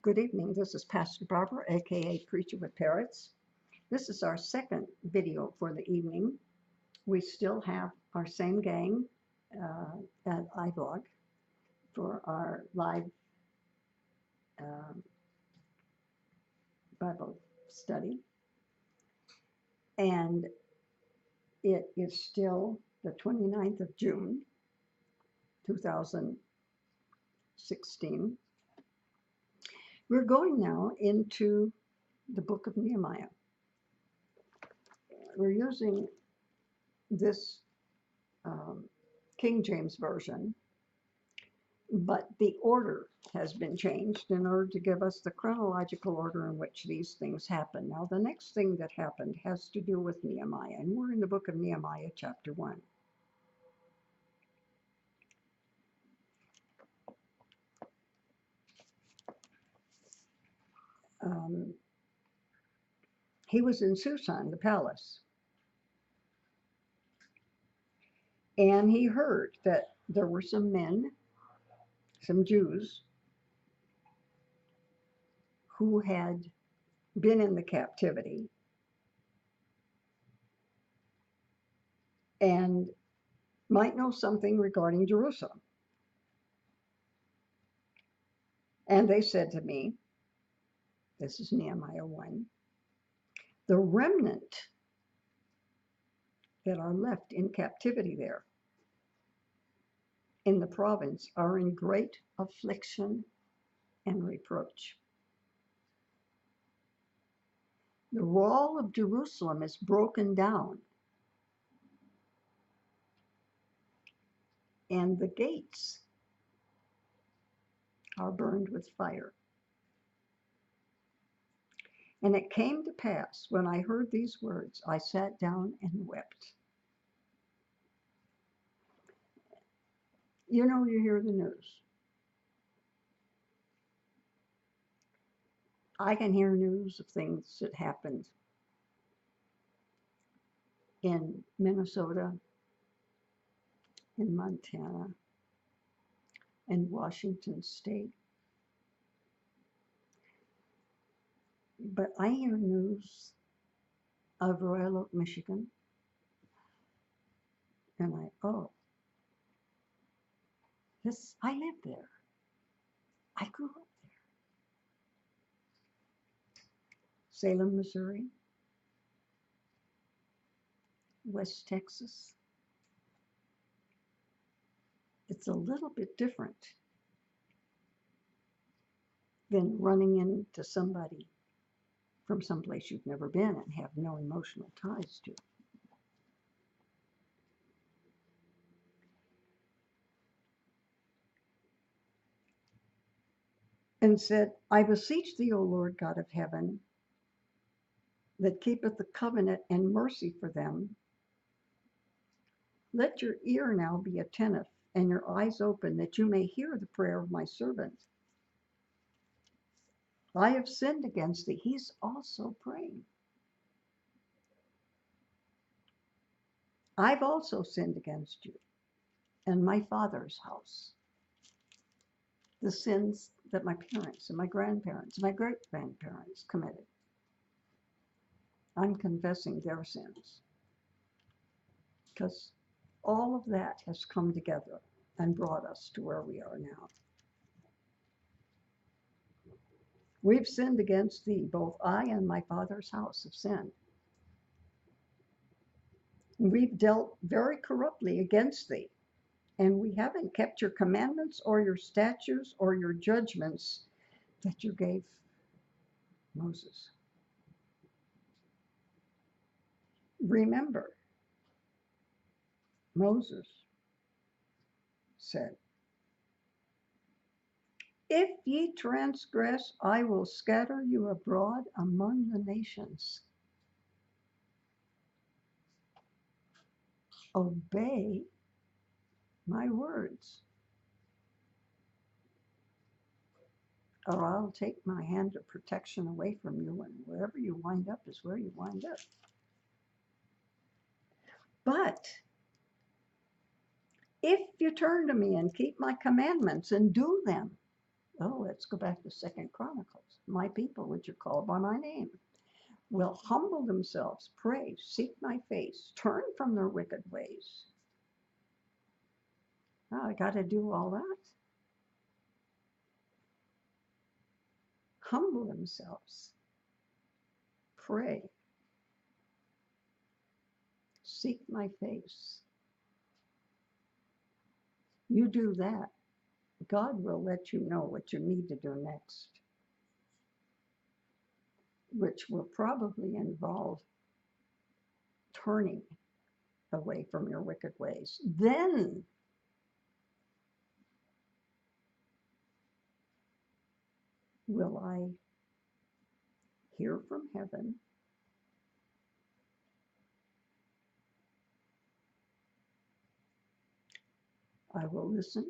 Good evening. This is Pastor Barbara, aka Preacher with Parrots. This is our second video for the evening. We still have our same gang at iVlog for our live Bible study. And it is still the 29th of June, 2016. We're going now into the book of Nehemiah. We're using this King James Version, but the order has been changed in order to give us the chronological order in which these things happen. Now, the next thing that happened has to do with Nehemiah, and we're in the book of Nehemiah, chapter 1. He was in Susan, the palace, and he heard that there were some men, some Jews, who had been in the captivity and might know something regarding Jerusalem. And they said to me, this is Nehemiah 1, the remnant that are left in captivity there in the province are in great affliction and reproach. The wall of Jerusalem is broken down, and the gates are burned with fire. And it came to pass, when I heard these words, I sat down and wept. You know, you hear the news. I can hear news of things that happened in Minnesota, in Montana, and Washington State. But I hear news of Royal Oak, Michigan, and I lived there. I grew up there. Salem, Missouri, West Texas. It's a little bit different than running into somebody from someplace you've never been and have no emotional ties to. And said, I beseech thee, O Lord God of heaven, that keepeth the covenant and mercy for them, let your ear now be attentive and your eyes open, that you may hear the prayer of my servant. I have sinned against thee. He's also praying. I've also sinned against you and my father's house. The sins that my parents and my grandparents, my great-grandparents committed. I'm confessing their sins, because all of that has come together and brought us to where we are now. We've sinned against thee, both I and my father's house have sinned. We've dealt very corruptly against thee, and we haven't kept your commandments or your statutes or your judgments that you gave Moses. Remember, Moses said, if ye transgress, I will scatter you abroad among the nations. Obey my words, or I'll take my hand of protection away from you, and wherever you wind up is where you wind up. But if you turn to me and keep my commandments and do them, Oh, let's go back to Second Chronicles. My people, which are called by my name, will humble themselves, pray, seek my face, turn from their wicked ways. Oh, I got to do all that. Humble themselves, pray, seek my face. You do that, God will let you know what you need to do next, which will probably involve turning away from your wicked ways. Then will I hear from heaven, I will listen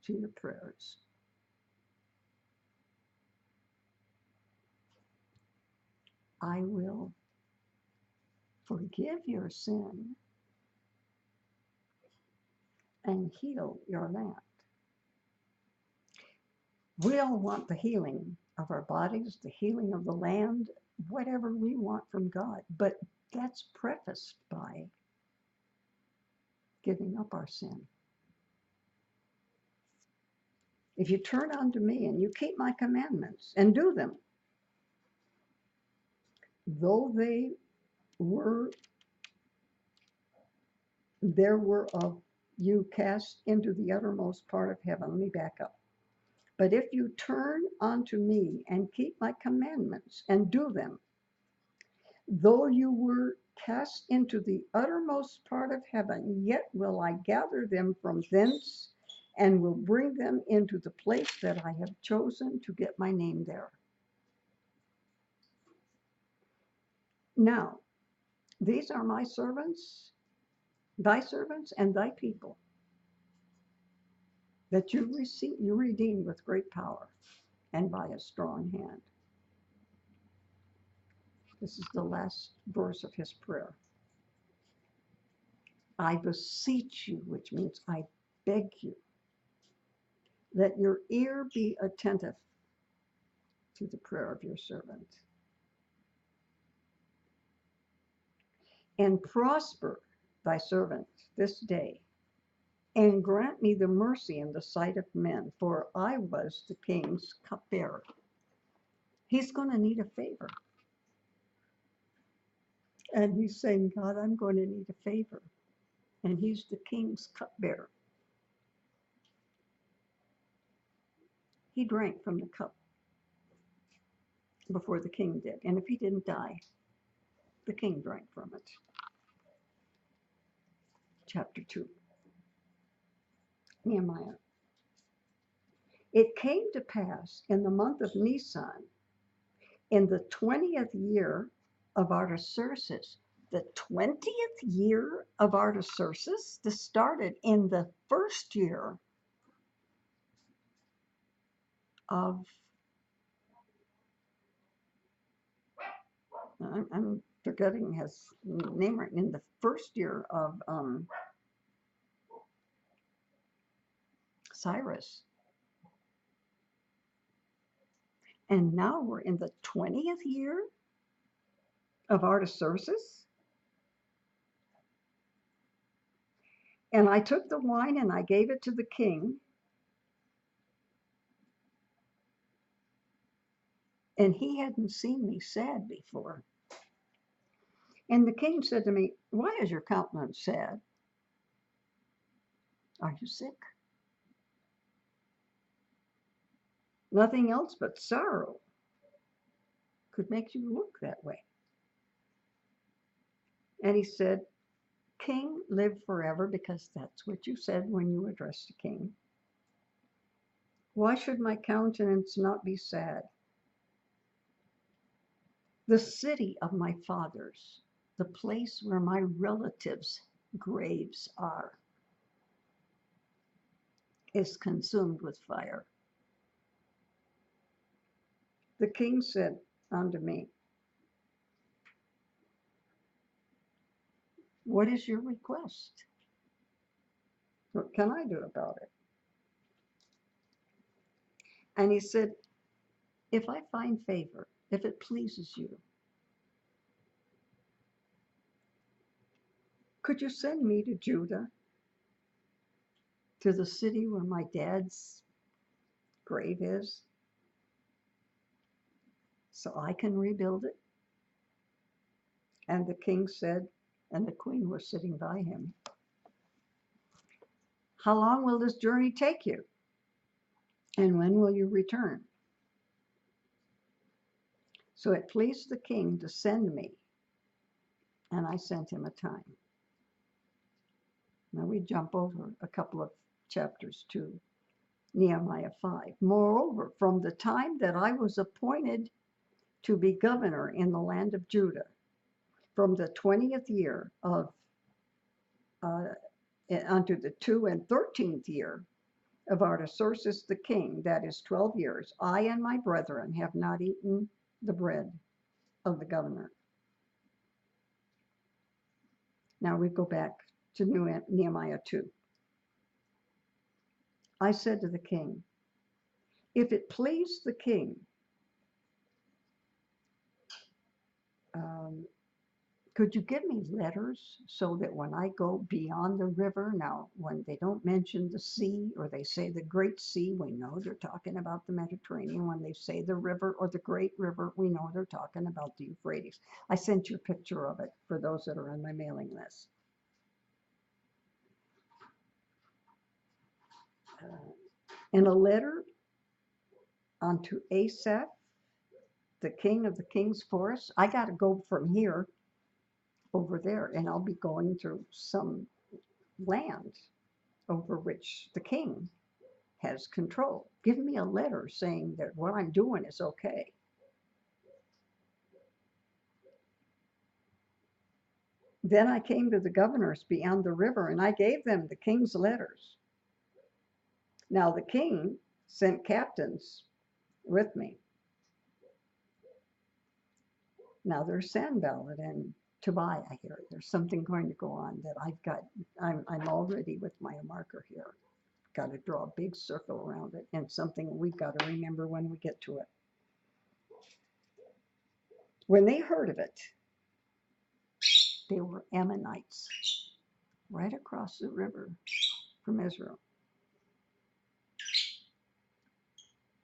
to your prayers. I will forgive your sin and heal your land. We all want the healing of our bodies, the healing of the land, whatever we want from God. But that's prefaced by giving up our sin. If you turn unto me and you keep my commandments and do them, though there were of you cast into the uttermost part of heaven. Let me back up. But if you turn unto me and keep my commandments and do them, though you were cast into the uttermost part of heaven, yet will I gather them from thence and will bring them into the place that I have chosen to get my name there. Now, these are my servants, thy servants and thy people, that you redeemed with great power and by a strong hand. This is the last verse of his prayer. I beseech you, which means I beg you, let your ear be attentive to the prayer of your servant, and prosper thy servant this day, and grant me the mercy in the sight of men, for I was the king's cupbearer. He's going to need a favor. And he's saying, God, I'm going to need a favor. And he's the king's cupbearer. He drank from the cup before the king did. And if he didn't die, the king drank from it. Chapter 2. Nehemiah. It came to pass in the month of Nisan, in the 20th year of Artaxerxes. The 20th year of Artaxerxes? This started in the first year of, I'm forgetting his name right, in the first year of Cyrus. And now we're in the 20th year of Artaxerxes. And I took the wine and I gave it to the king. And he hadn't seen me sad before. And the king said to me, why is your countenance sad? Are you sick? Nothing else but sorrow could make you look that way. And he said, King, live forever, because that's what you said when you addressed the king. Why should my countenance not be sad? The city of my fathers, the place where my relatives' graves are, is consumed with fire. The king said unto me, what is your request? What can I do about it? And he said, if I find favor, if it pleases you, could you send me to Judah, to the city where my dad's grave is, so I can rebuild it? And the king said, and the queen was sitting by him, how long will this journey take you? And when will you return? So it pleased the king to send me, and I sent him a time. Now we jump over a couple of chapters to Nehemiah 5. Moreover, from the time that I was appointed to be governor in the land of Judah, from the 20th year of unto the 2 and 13th year of Artaxerxes the king, that is 12 years, I and my brethren have not eaten the bread of the governor. Now we go back to Nehemiah 2. I said to the king, if it please the king, could you give me letters so that when I go beyond the river, now when they don't mention the sea or they say the Great Sea, we know they're talking about the Mediterranean. When they say the river or the Great River, we know they're talking about the Euphrates. I sent you a picture of it for those that are on my mailing list. And a letter unto Asaph, the king of the king's forest. I got to go from here over there, and I'll be going through some land over which the king has control. Give me a letter saying that what I'm doing is okay. Then I came to the governors beyond the river, and I gave them the king's letters. Now the king sent captains with me. Now there's Sanballat and Tobiah here. There's something going to go on that I'm already with my marker here. Got to draw a big circle around it, and something we've got to remember when we get to it. When they heard of it, they were Ammonites, right across the river from Israel.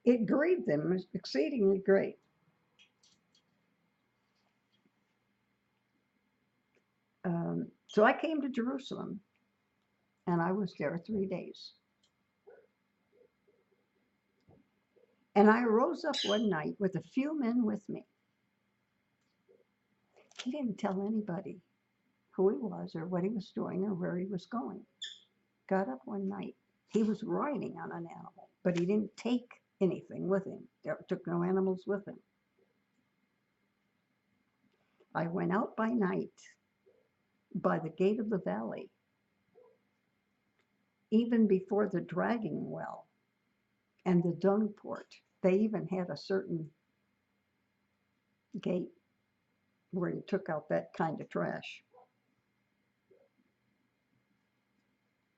It grieved them exceedingly great. So I came to Jerusalem, and I was there 3 days. And I rose up one night with a few men with me. He didn't tell anybody who he was or what he was doing or where he was going. Got up one night. He was riding on an animal, but he didn't take anything with him. Took no animals with him. I went out by night by the gate of the valley, even before the dragging well and the dung port. They even had a certain gate where you took out that kind of trash.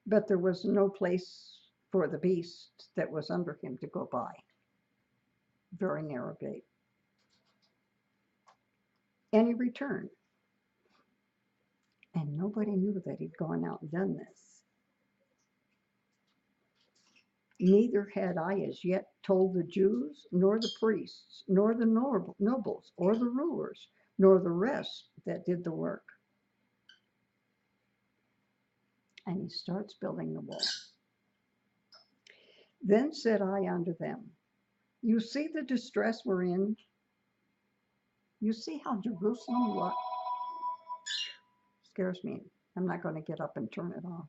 But there was no place for the beast that was under him to go by. Very narrow gate. And he returned. And nobody knew that he'd gone out and done this. Neither had I as yet told the Jews, nor the priests, nor the nobles, or the rulers, nor the rest that did the work. And he starts building the wall. Then said I unto them, you see the distress we're in? You see how Jerusalem looks? Scares me. I'm not going to get up and turn it off.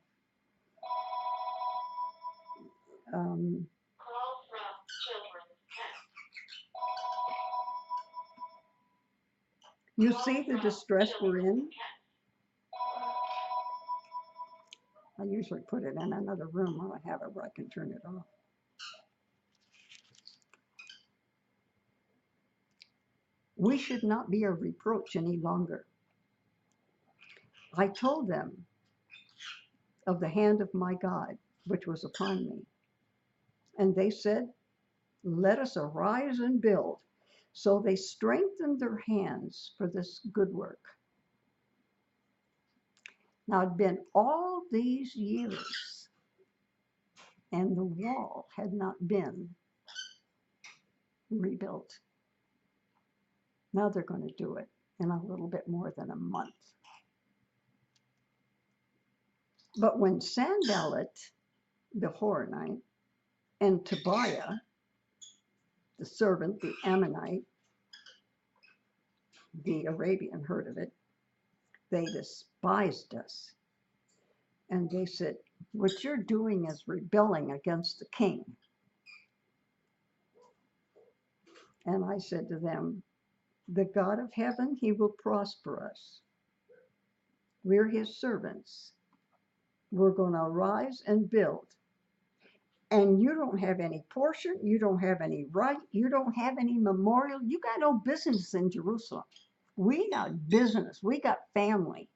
You see the distress we're in? I usually put it in another room where I have it where I can turn it off. We should not be a reproach any longer. I told them of the hand of my God, which was upon me. And they said, Let us arise and build. So they strengthened their hands for this good work. Now it'd been all these years, and the wall had not been rebuilt. Now they're going to do it in a little bit more than a month. But when Sanballat, the Horonite, and Tobiah, the servant, the Ammonite, the Arabian, heard of it, they despised us. And they said, what you're doing is rebelling against the king. And I said to them, the God of heaven, he will prosper us. We're his servants. We're going to arise and build. And you don't have any portion, you don't have any right, you don't have any memorial. You got no business in Jerusalem. We got business, we got family.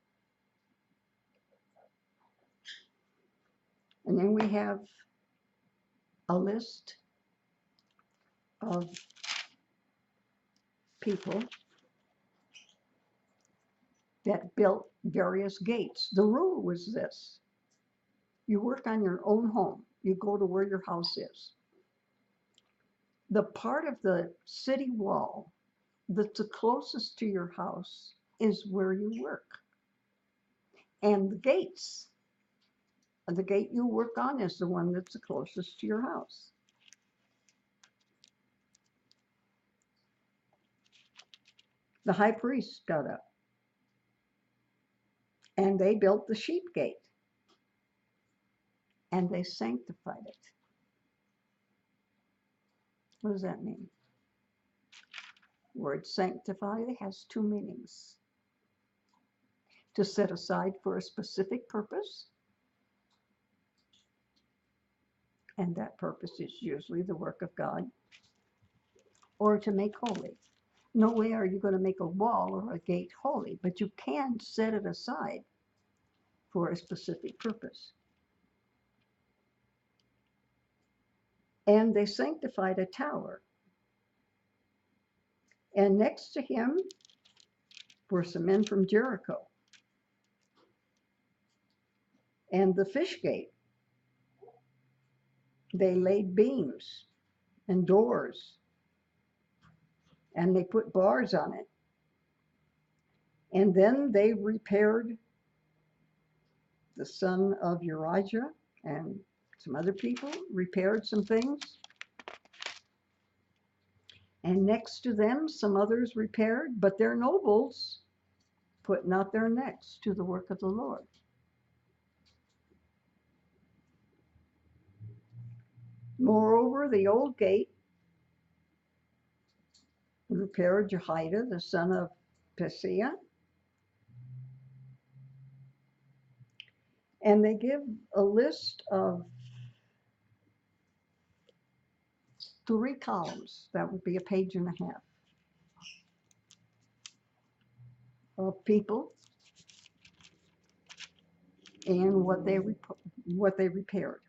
And then we have a list of people that built various gates. The rule was this: you work on your own home, you go to where your house is. The part of the city wall that's the closest to your house is where you work. And the gates, the gate you work on is the one that's the closest to your house. The high priest got up and they built the sheep gate and they sanctified it. What does that mean? The word sanctify has two meanings: to set aside for a specific purpose, and that purpose is usually the work of God, or to make holy. No way are you going to make a wall or a gate holy, but you can set it aside for a specific purpose. And they sanctified a tower. And next to him were some men from Jericho. And the fish gate, they laid beams and doors, and they put bars on it. And then they repaired the son of Uriah, and some other people repaired some things. And next to them, some others repaired, but their nobles put not their necks to the work of the Lord. Moreover, the old gate repaired Jehoiada, the son of Paseah. And they give a list of 3 columns. That would be a page and a half of people and what they repaired.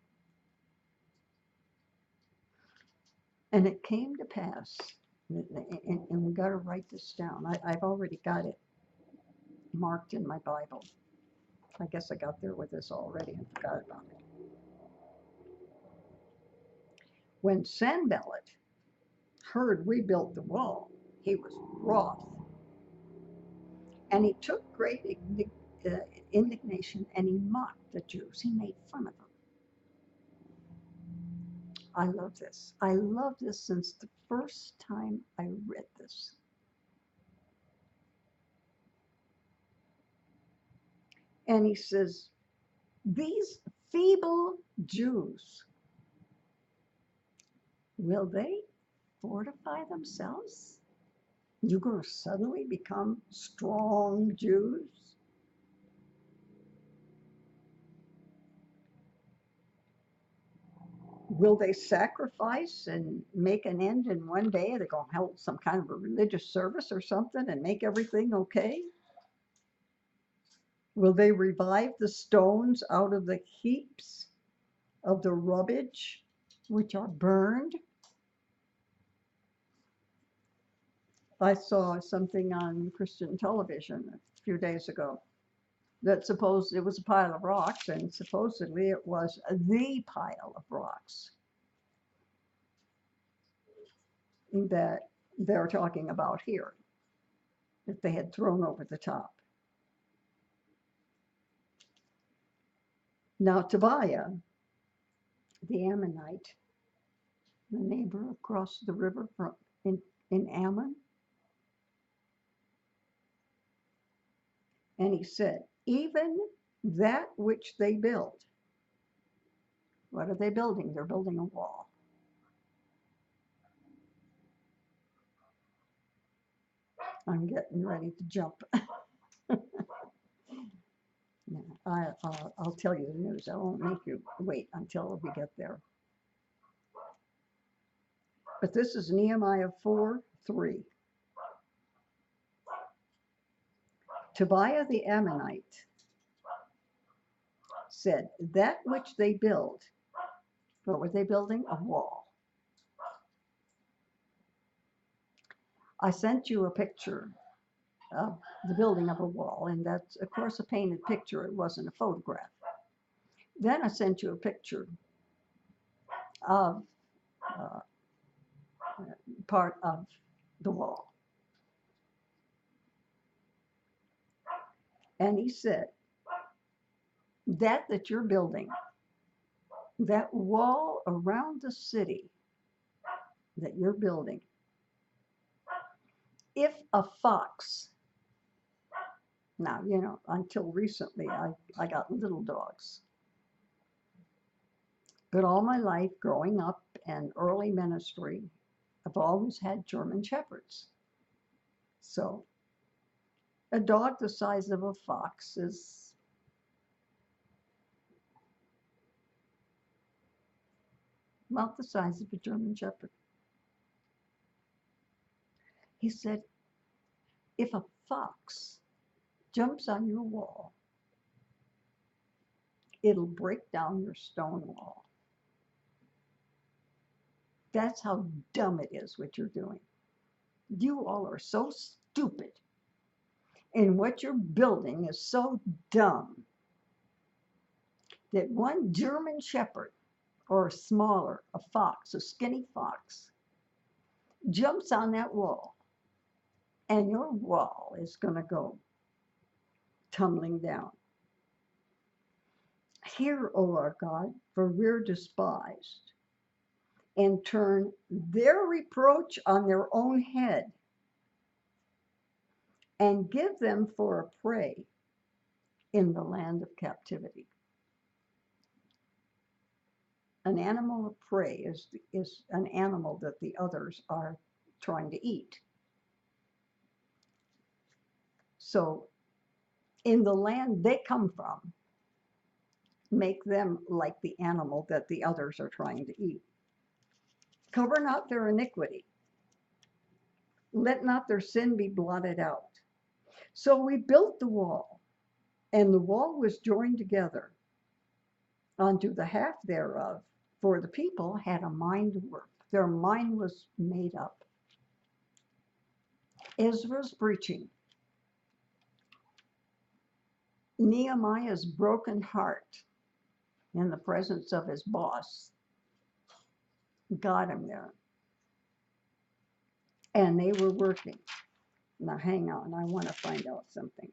And it came to pass, and we got to write this down. I've already got it marked in my Bible. I guess I got there with this already and forgot about it. When Sanballat heard we built the wall, he was wroth. And he took great indignation, and he mocked the Jews. He made fun of them. I love this. I love this since the first time I read this. And he says, these feeble Jews, will they fortify themselves? You're going to suddenly become strong Jews? Will they sacrifice and make an end in one day? They're going to hold some kind of a religious service or something and make everything okay? Will they revive the stones out of the heaps of the rubbish which are burned? I saw something on Christian television a few days ago that supposed it was a pile of rocks, and supposedly it was the pile of rocks that they're talking about here that they had thrown over the top. Now, Tobiah, the Ammonite, the neighbor across the river from in Ammon, and he said, even that which they build, what are they building? They're building a wall. I'm getting ready to jump. I'll tell you the news. I won't make you wait until we get there. But this is Nehemiah 4:3. Tobiah the Ammonite said, that which they build, what were they building? A wall. I sent you a picture of the building of a wall, and that's, of course, a painted picture. It wasn't a photograph. Then I sent you a picture of uh, part of the wall. And he said, that you're building, that wall around the city that you're building, if a fox, now, you know, until recently, I got little dogs. But all my life growing up and early ministry, I've always had German Shepherds. So a dog the size of a fox is about the size of a German Shepherd. He said, if a fox jumps on your wall, it'll break down your stone wall. That's how dumb it is what you're doing. You all are so stupid. And what you're building is so dumb that one German Shepherd, or smaller, a fox, a skinny fox, jumps on that wall, and your wall is going to go tumbling down. Hear, O our God, for we're despised, and turn their reproach on their own head, and give them for a prey in the land of captivity. An animal of prey is an animal that the others are trying to eat. So in the land they come from, make them like the animal that the others are trying to eat. Cover not their iniquity. Let not their sin be blotted out. So we built the wall, and the wall was joined together unto the half thereof, for the people had a mind to work. Their mind was made up. Ezra's preaching. Nehemiah's broken heart in the presence of his boss got him there. And they were working. Now hang on, I want to find out something.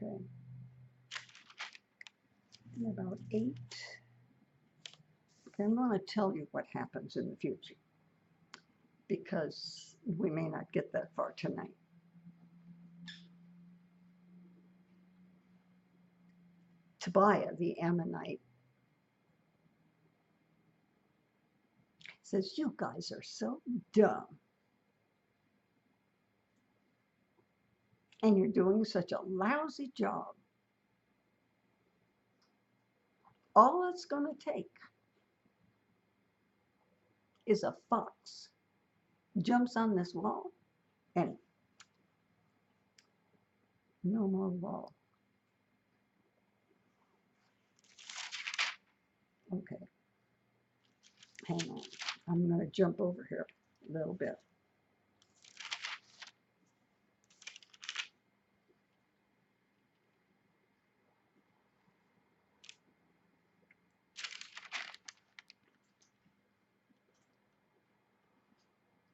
Okay. About 8. Okay, I'm going to tell you what happens in the future, because we may not get that far tonight. Tobiah the Ammonite says, you guys are so dumb. And you're doing such a lousy job. All it's going to take is a fox jumps on this wall, and no more wall. Okay, hang on. I'm going to jump over here a little bit.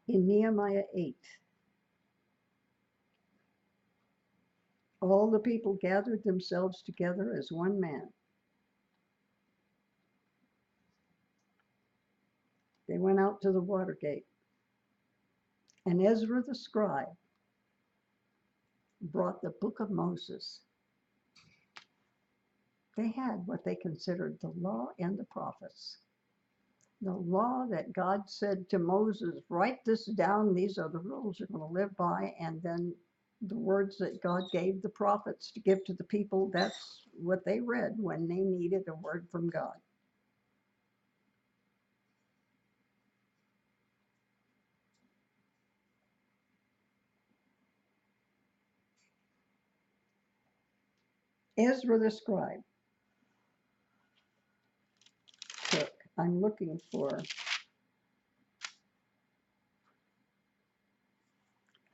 In Nehemiah 8, all the people gathered themselves together as one man. They went out to the water gate, and Ezra the scribe brought the book of Moses. They had what they considered the law and the prophets. The law that God said to Moses, write this down, these are the rules you're going to live by, and then the words that God gave the prophets to give to the people, that's what they read when they needed a word from God. Ezra the scribe took, I'm looking for,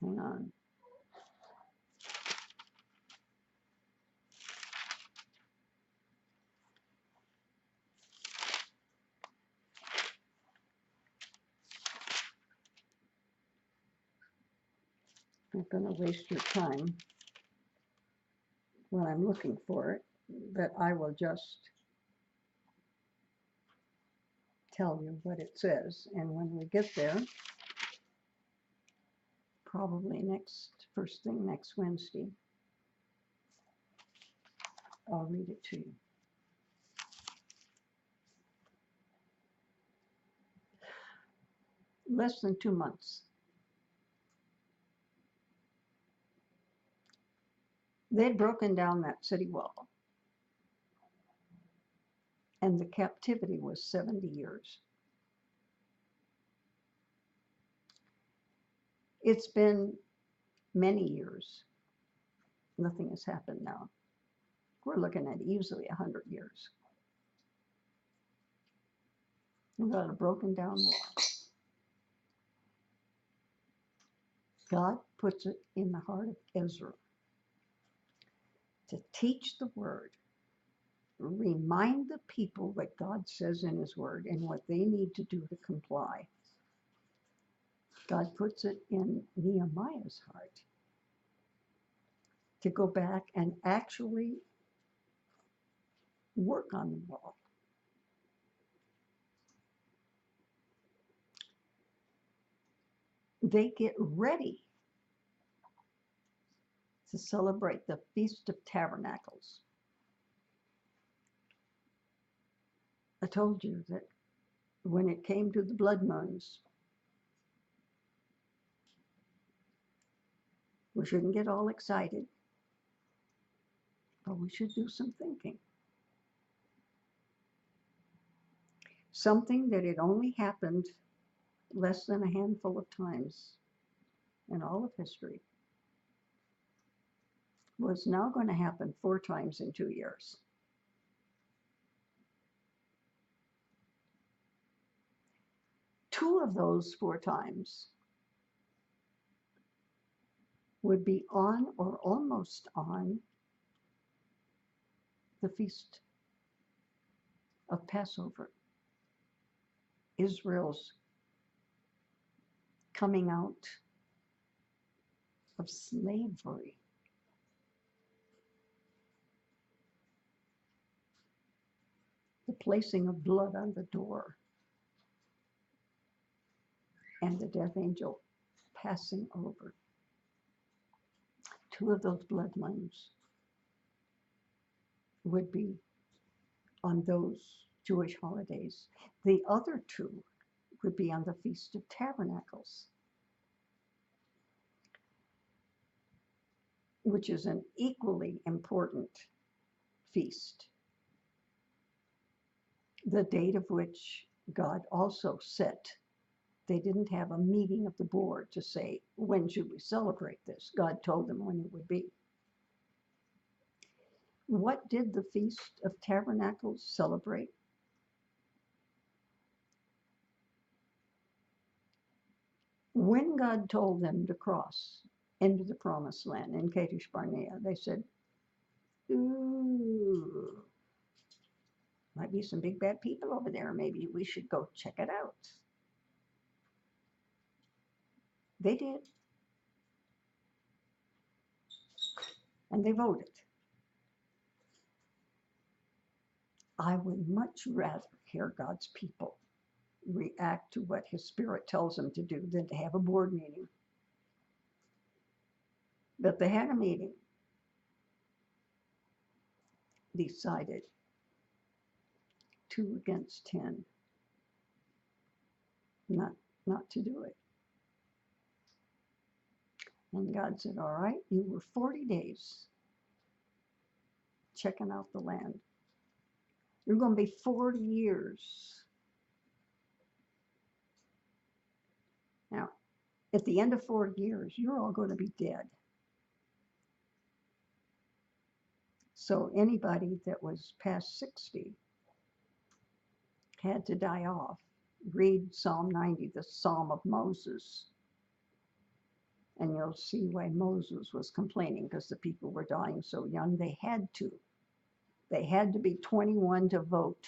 hang on. I'm not going to waste your time when I'm looking for it, but I will just tell you what it says. And when we get there, probably first thing next Wednesday, I'll read it to you. Less than 2 months. They'd broken down that city wall, and the captivity was 70 years. It's been many years. Nothing has happened now. We're looking at easily 100 years. We've got a broken down wall. God puts it in the heart of Ezra to teach the word, remind the people what God says in his word and what they need to do to comply. God puts it in Nehemiah's heart to go back and actually work on the wall. They get ready to celebrate the Feast of Tabernacles. I told you that when it came to the blood moons, we shouldn't get all excited, but we should do some thinking. Something that had only happened less than a handful of times in all of history was now going to happen 4 times in 2 years. Two of those 4 times would be on or almost on the Feast of Passover. Israel's coming out of slavery. The placing of blood on the door and the death angel passing over. 2 of those bloodlines would be on those Jewish holidays. The other 2 would be on the Feast of Tabernacles, which is an equally important feast, the date of which God also set They didn't have a meeting of the board to say, when should we celebrate this? God told them when it would be. What did the Feast of Tabernacles celebrate? When God told them to cross into the promised land in Kadesh Barnea, they said, ooh, might be some big bad people over there. Maybe we should go check it out. They did. And they voted. I would much rather hear God's people react to what his spirit tells them to do than to have a board meeting. But they had a meeting, decided 2 against 10 not to do it. And God said, all right, you were 40 days checking out the land. You're going to be 40 years. Now, at the end of 40 years, you're all going to be dead. So anybody that was past 60 had to die off. Read Psalm 90, the Psalm of Moses. And you'll see why Moses was complaining, because the people were dying so young. They had to. They had to be 21 to vote.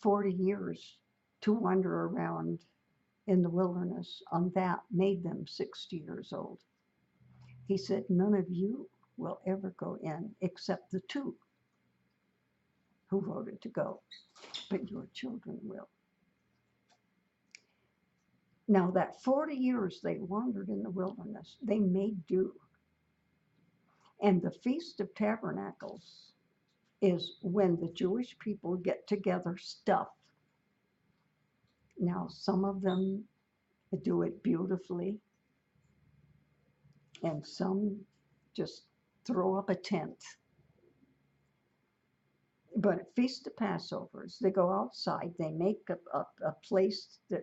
40 years to wander around in the wilderness on that made them 60 years old. He said, none of you will ever go in except the 2 who voted to go, but your children will. Now that 40 years they wandered in the wilderness, they made do. And the Feast of Tabernacles is when the Jewish people get together stuff. Now, some of them do it beautifully, and some just throw up a tent. But at Feast of Passovers, they go outside, they make a place to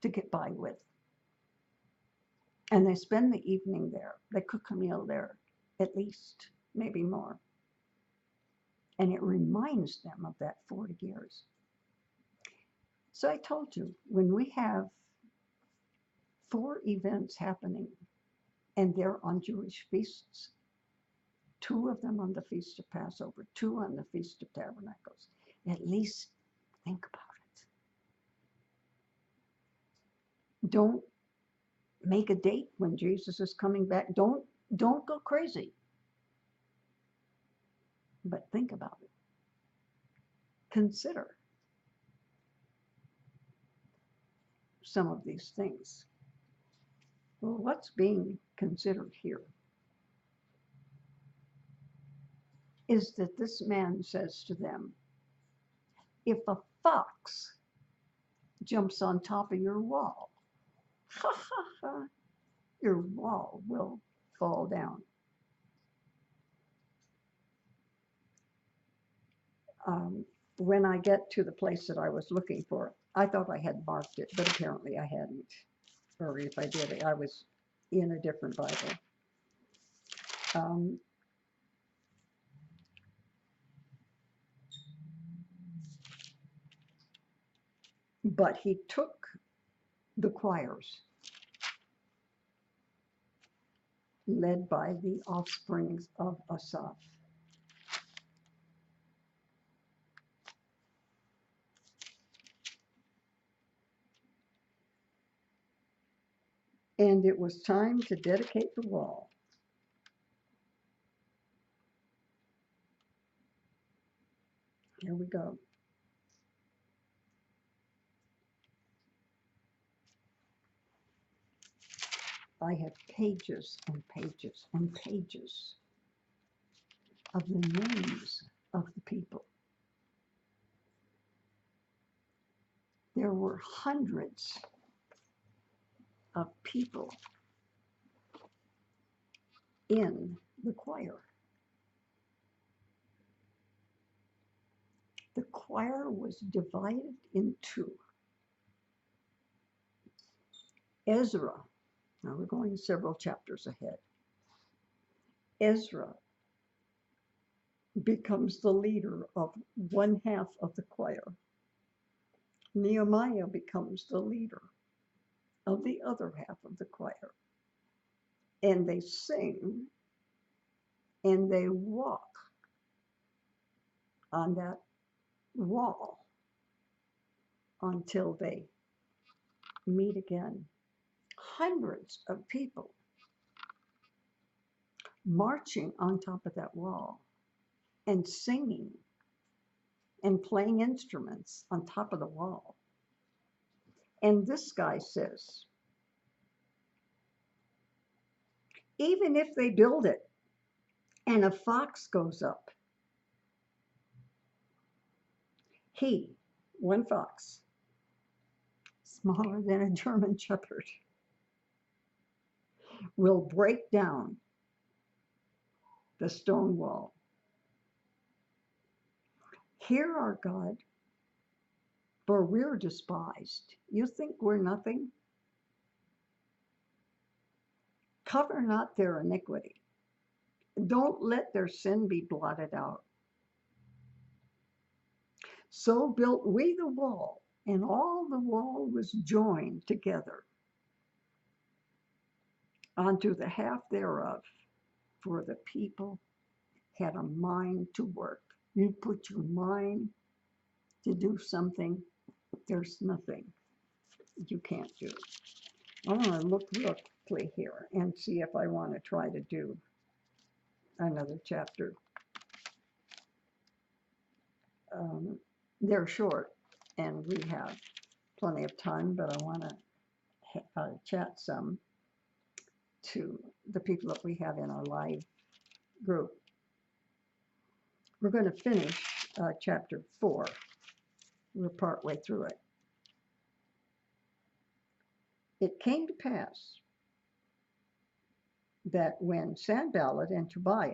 get by with. And they spend the evening there. They cook a meal there, at least, maybe more. And it reminds them of that 40 years. So I told you, when we have 4 events happening, and they're on Jewish feasts, 2 of them on the Feast of Passover, 2 on the Feast of Tabernacles, at least think about it. Don't make a date when Jesus is coming back. Don't go crazy. But think about it. Consider some of these things. Well, what's being considered here is that this man says to them, if a fox jumps on top of your wall, ha ha ha, your wall will fall down. When I get to the place that I was looking for, I thought I had marked it, but apparently I hadn't. Or if I did, I was in a different Bible. But he took the choirs led by the offsprings of Asaph. And it was time to dedicate the wall. Here we go. I have pages and pages and pages of the names of the people. There were hundreds of people in the choir. the choir was divided in two. Ezra, now we're going several chapters ahead. Ezra becomes the leader of one half of the choir. Nehemiah becomes the leader of the other half of the choir. And they sing and they walk on that wall until they meet again. Hundreds of people marching on top of that wall and singing and playing instruments on top of the wall. And this guy says, even if they build it and a fox goes up, one fox, smaller than a German shepherd, will break down the stone wall. Hear our God, for we're despised. You think we're nothing? Cover not their iniquity. Don't let their sin be blotted out. So built we the wall, and all the wall was joined together unto the half thereof, for the people had a mind to work. You put your mind to do something, there's nothing you can't do. I want to look real quickly here and see if I want to try to do another chapter. They're short and we have plenty of time, but I want to chat some to the people that we have in our live group. We're going to finish chapter 4. We're partway through it. It came to pass that when Sanballat and Tobiah,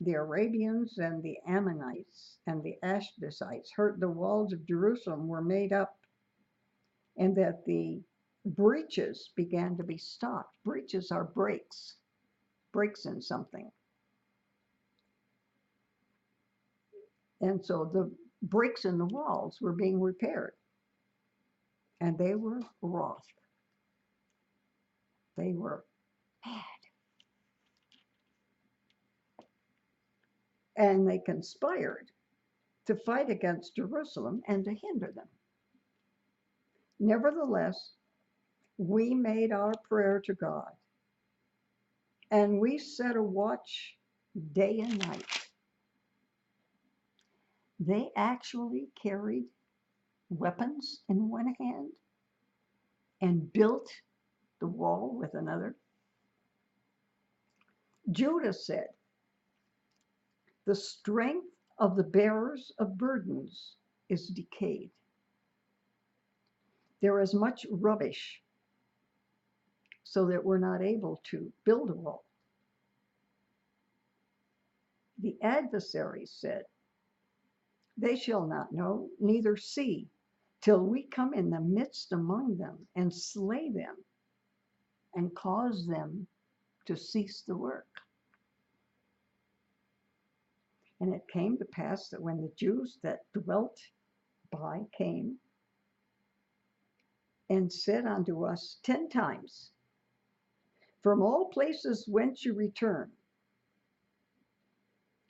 the Arabians and the Ammonites and the Ashdotites, heard the walls of Jerusalem were made up, and that the breaches began to be stopped. Breaches are breaks in something. And so the breaks in the walls were being repaired. And they were wroth. They were mad. And they conspired to fight against Jerusalem and to hinder them. Nevertheless, we made our prayer to God, and we set a watch day and night. They actually carried weapons in one hand and built the wall with another. Judah said, the strength of the bearers of burdens is decayed. There is much rubbish, so that we're not able to build a wall. The adversaries said, they shall not know, neither see, till we come in the midst among them and slay them and cause them to cease the work. And it came to pass that when the Jews that dwelt by came and said unto us 10 times, from all places whence you return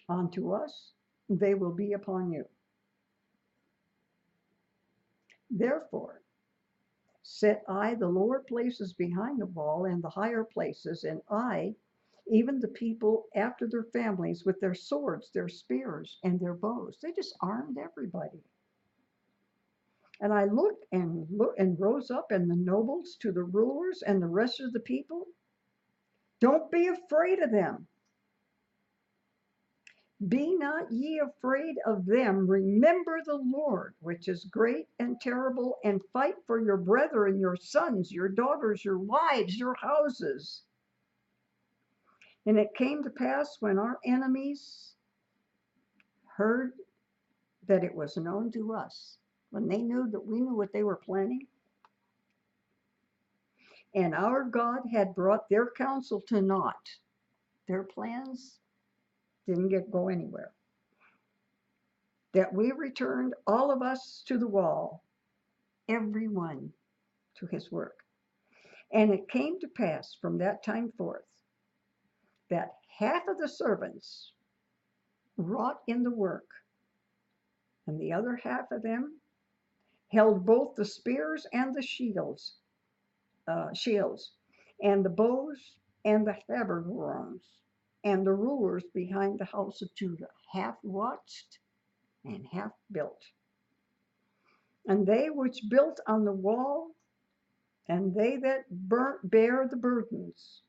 unto us, they will be upon you. Therefore set I the lower places behind the wall and the higher places, and I, even the people after their families, with their swords, their spears, and their bows. They just armed everybody. And I looked and rose up, and the nobles to the rulers and the rest of the people. Don't be afraid of them. Be not ye afraid of them. Remember the Lord, which is great and terrible, and fight for your brethren, your sons, your daughters, your wives, your houses. And it came to pass when our enemies heard that it was known to us, when they knew that we knew what they were planning, and our God had brought their counsel to naught, their plans didn't go anywhere, that we returned all of us to the wall, every one to his work. And it came to pass from that time forth that half of the servants wrought in the work, and the other half of them held both the spears and the shields, and the bows and the habergeons, and the rulers behind the house of Judah, half watched and half built. And they which built on the wall, and they that bare the burdens,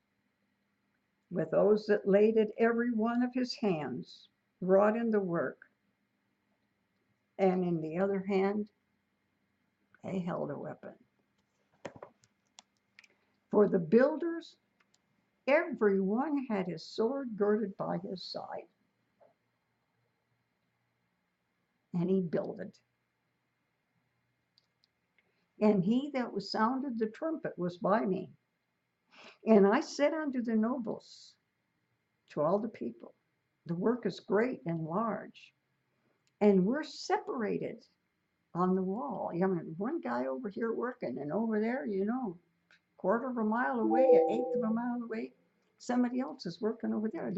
with those that laid it every one of his hands, wrought in the work, and in the other hand they held a weapon. For the builders, every one had his sword girded by his side, and he builded. And he that was sounded the trumpet was by me. And I said unto the nobles, to all the people, the work is great and large, and we're separated on the wall. I mean, one guy over here working, and over there, quarter of a mile away, an eighth of a mile away, somebody else is working over there.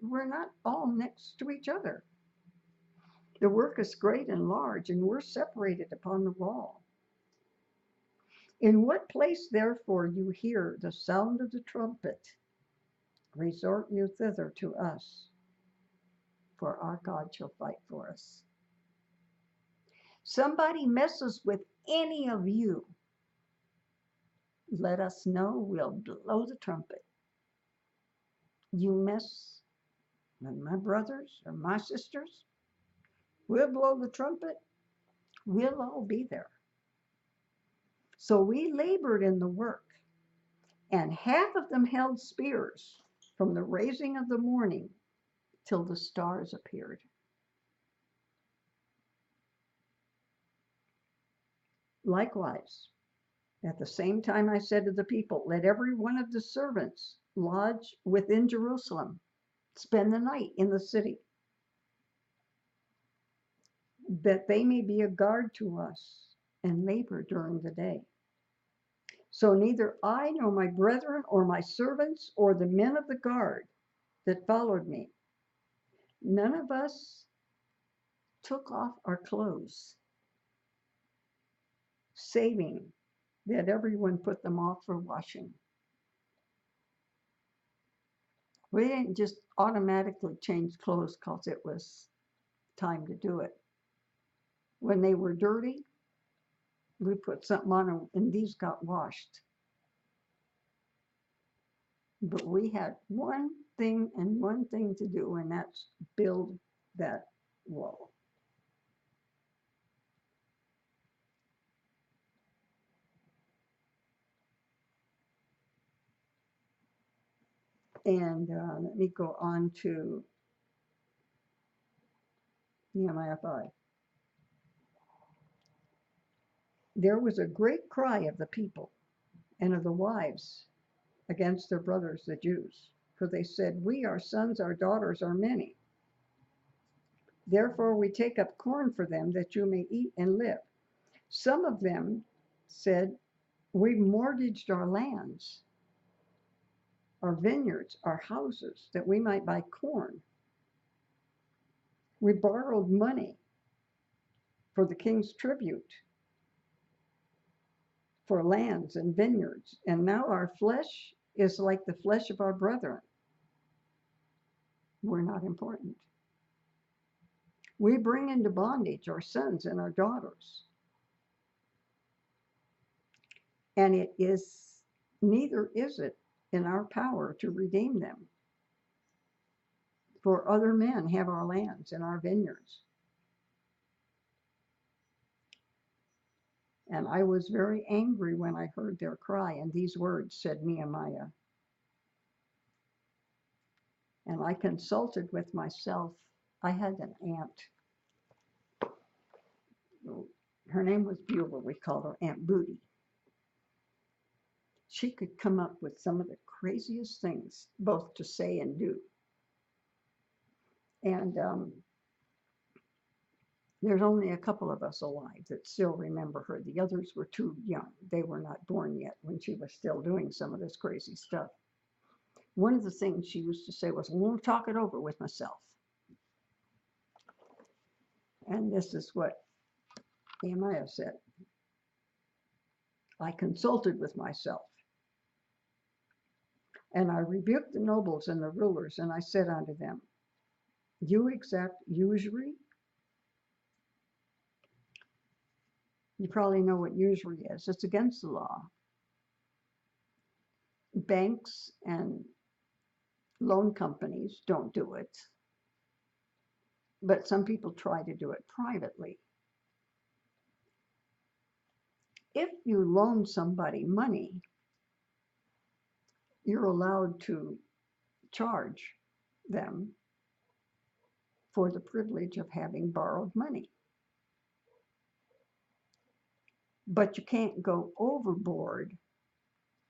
We're not all next to each other. The work is great and large, and we're separated upon the wall. In what place, therefore, you hear the sound of the trumpet, resort you thither to us, for our God shall fight for us. Somebody messes with any of you, let us know, we'll blow the trumpet. You mess with my brothers or my sisters, we'll blow the trumpet, we'll all be there. So we labored in the work, and half of them held spears from the raising of the morning till the stars appeared. Likewise, at the same time I said to the people, let every one of the servants lodge within Jerusalem, spend the night in the city, that they may be a guard to us and labor during the day. So neither I nor my brethren or my servants or the men of the guard that followed me, none of us took off our clothes, saving that everyone put them off for washing. We didn't just automatically change clothes because it was time to do it. When they were dirty, we put something on them and these got washed. But we had one thing to do, and that's build that wall. And let me go on to Nehemiah 5. There was a great cry of the people and of the wives against their brothers, the Jews, for they said, we, our sons, our daughters are many. Therefore we take up corn for them that you may eat and live. Some of them said, we mortgaged our lands, our vineyards, our houses, that we might buy corn. We borrowed money for the king's tribute, for lands and vineyards, and now our flesh is like the flesh of our brethren. We're not important. We bring into bondage our sons and our daughters. And neither is it in our power to redeem them. For other men have our lands and our vineyards. And I was very angry when I heard their cry, and these words, said Nehemiah. And I consulted with myself. I had an aunt her name was Beulah. We called her Aunt Booty. She could come up with some of the craziest things, both to say and do. And there's only a couple of us alive that still remember her. The others were too young. They were not born yet when she was still doing some of this crazy stuff. One of the things she used to say was, I won't talk it over with myself. And this is what Nehemiah said. I consulted with myself. And I rebuked the nobles and the rulers, and I said unto them, you exact usury? You probably know what usury is. It's against the law. Banks and loan companies don't do it, but some people try to do it privately. If you loan somebody money, you're allowed to charge them for the privilege of having borrowed money. But you can't go overboard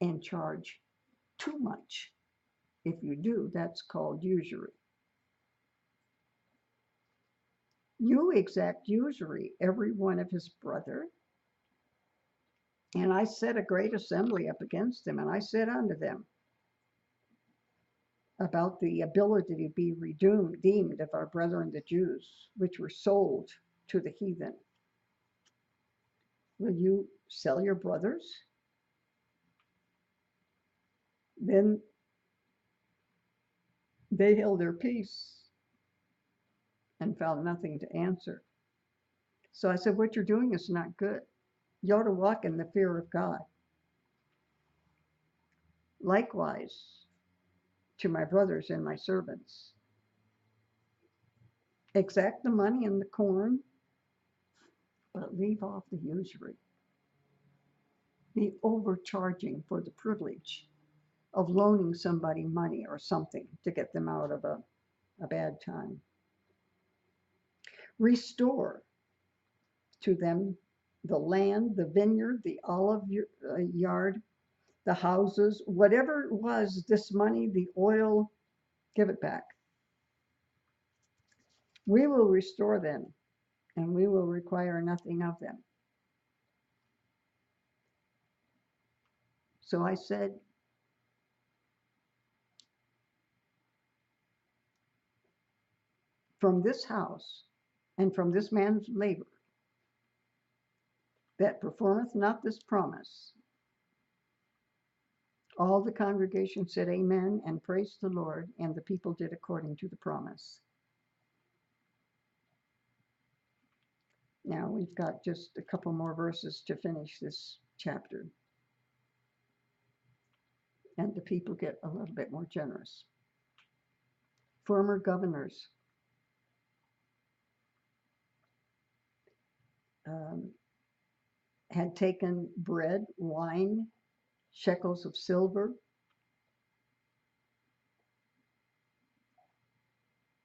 and charge too much. If you do, that's called usury. You exact usury, every one of his brother. And I set a great assembly up against them, and I said unto them about the ability to be redeemed of our brethren the Jews, which were sold to the heathen. Will you sell your brothers? Then they held their peace and found nothing to answer. So I said, what you're doing is not good. You ought to walk in the fear of God. Likewise, to my brothers and my servants, exact the money and the corn, but leave off the usury. The overcharging for the privilege of loaning somebody money or something to get them out of a bad time. Restore to them the land, the vineyard, the olive yard, the houses, whatever it was, this money, the oil, give it back. We will restore them, and we will require nothing of them. So I said, from this house and from this man's labor that performeth not this promise. All the congregation said amen and praised the Lord, and the people did according to the promise. Now we've got just a couple more verses to finish this chapter. And the people get a little bit more generous. Former governors had taken bread, wine, shekels of silver,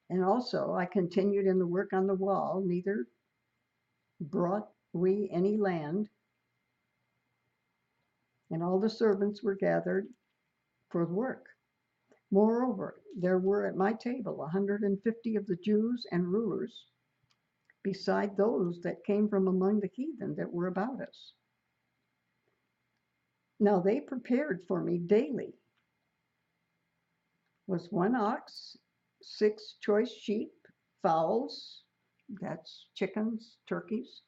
and also I continued in the work on the wall, neither brought we any land, and all the servants were gathered for the work. Moreover, there were at my table 150 of the Jews and rulers, beside those that came from among the heathen that were about us. Now they prepared for me daily was 1 ox, 6 choice sheep, fowls, that's chickens, turkeys,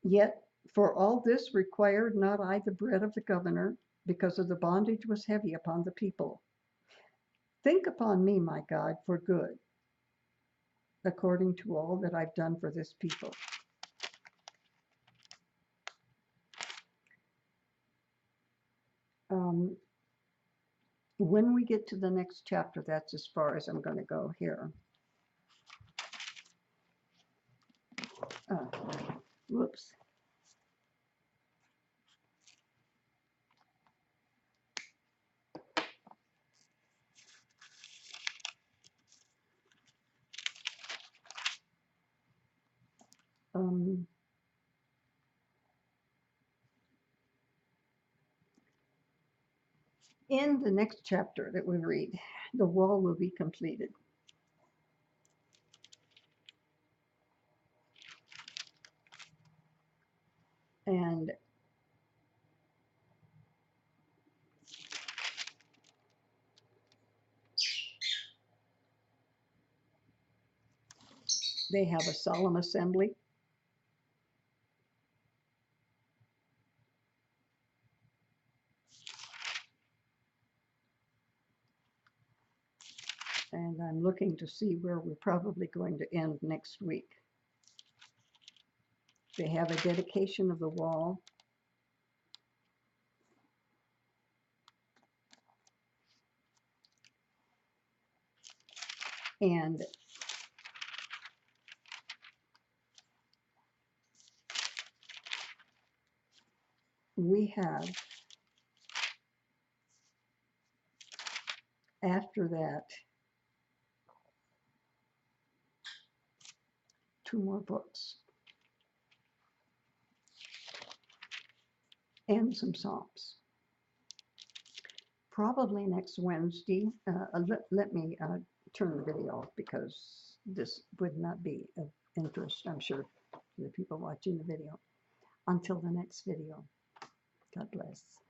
yet for all this required not I the bread of the governor, because of the bondage was heavy upon the people. Think upon me, my God, for good, according to all that I've done for this people. When we get to the next chapter, that's as far as I'm going to go here. Whoops. in the next chapter that we read, the wall will be completed. And they have a solemn assembly. And I'm looking to see where we're probably going to end next week. They have a dedication of the wall. And we have, after that, 2 more books and some Psalms. Probably next Wednesday. Let me turn the video off because this would not be of interest, I'm sure, to the people watching the video. Until the next video, God bless.